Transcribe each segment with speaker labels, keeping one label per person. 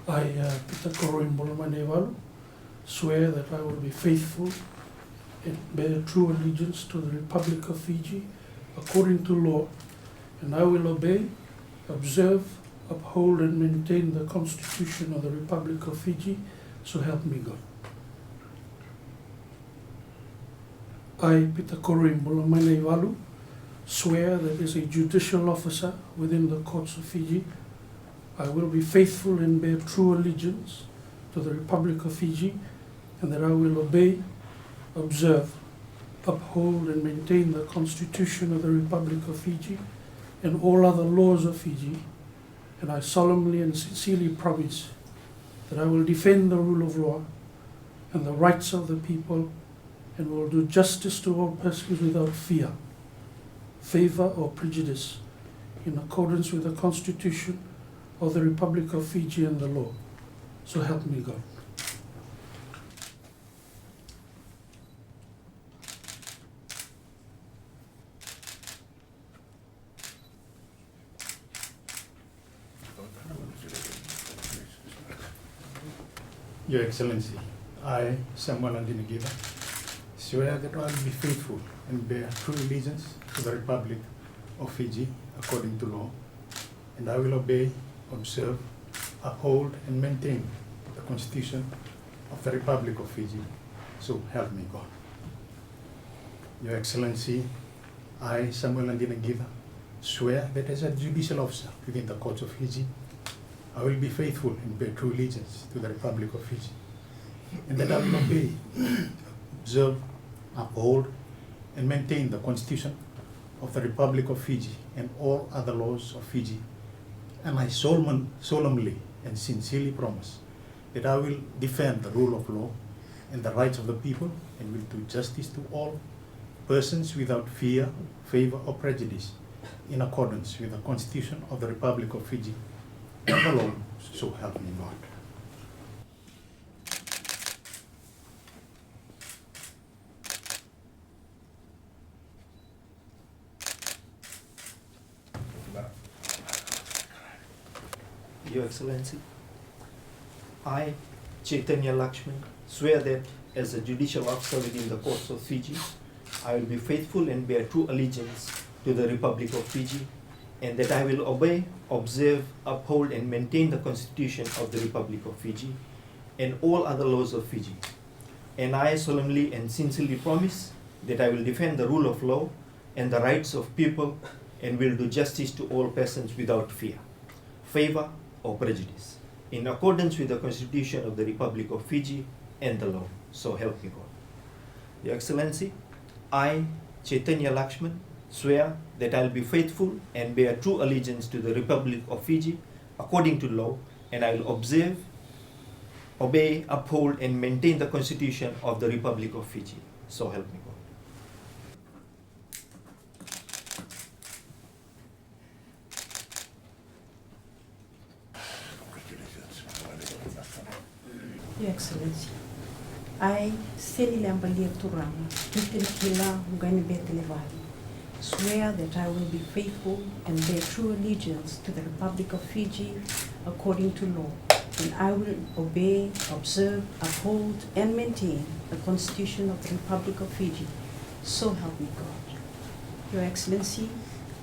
Speaker 1: I, Peter Koroi, swear that I will be faithful and bear true allegiance to the Republic of Fiji according to law, and I will obey, observe, uphold and maintain the Constitution of the Republic of Fiji, so help me God. I, Peter Koroi, swear that as a judicial officer within the courts of Fiji, I will be faithful and bear true allegiance to the Republic of Fiji, and that I will obey, observe, uphold and maintain the Constitution of the Republic of Fiji and all other laws of Fiji, and I solemnly and sincerely promise that I will defend the rule of law and the rights of the people, and will do justice to all persons without fear, favor or prejudice, in accordance with the Constitution of the Republic of Fiji and the law. So help me God.
Speaker 2: Your Excellency, I, Samuel Andinagila, swear that I will be faithful and bear true allegiance to the Republic of Fiji according to law, and I will obey, observe, uphold and maintain the Constitution of the Republic of Fiji, so help me God. Your Excellency, I, Samuel Andinagila, swear that as a judicial officer within the courts of Fiji, I will be faithful and bear true allegiance to the Republic of Fiji, and that I will obey, observe, uphold, and maintain the Constitution of the Republic of Fiji and all other laws of Fiji. And I solemnly and sincerely promise that I will defend the rule of law and the rights of the people, and will do justice to all persons without fear, favor, or prejudice, in accordance with the Constitution of the Republic of Fiji and the law, so help me God.
Speaker 3: Your Excellency, I, Chaitanya Lakshman, swear that as a judicial officer within the courts of Fiji, I will be faithful and bear true allegiance to the Republic of Fiji, and that I will obey, observe, uphold and maintain the Constitution of the Republic of Fiji and all other laws of Fiji. And I solemnly and sincerely promise that I will defend the rule of law and the rights of people, and will do justice to all persons without fear, favor or prejudice, in accordance with the Constitution of the Republic of Fiji and the law. So help me God. Your Excellency, I, Chaitanya Lakshman, swear that I will be faithful and bear true allegiance to the Republic of Fiji according to law, and I will observe, obey, uphold and maintain the Constitution of the Republic of Fiji. So help me God.
Speaker 4: Your Excellency, I, Senilambalir Turanga, Tutilkila Muganibetelevari, swear that I will be faithful and bear true allegiance to the Republic of Fiji according to law, and I will obey, observe, uphold, and maintain the Constitution of the Republic of Fiji. So help me God. Your Excellency,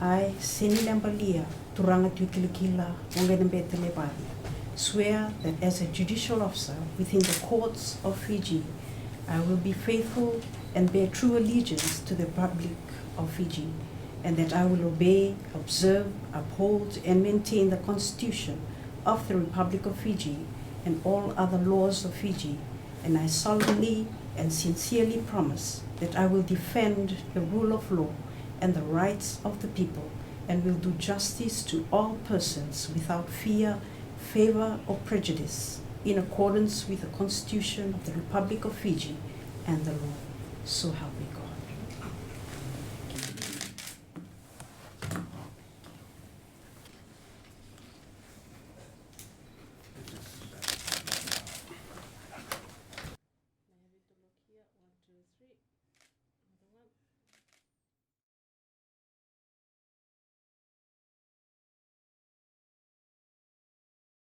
Speaker 4: I, Senilambalir Turanga Tutilkila Muganibetelevari, swear that as a judicial officer within the courts of Fiji, I will be faithful and bear true allegiance to the Republic of Fiji, and that I will obey, observe, uphold, and maintain the Constitution of the Republic of Fiji and all other laws of Fiji, and I solemnly and sincerely promise that I will defend the rule of law and the rights of the people, and will do justice to all persons without fear, favor or prejudice, in accordance with the Constitution of the Republic of Fiji and the law. So help me God.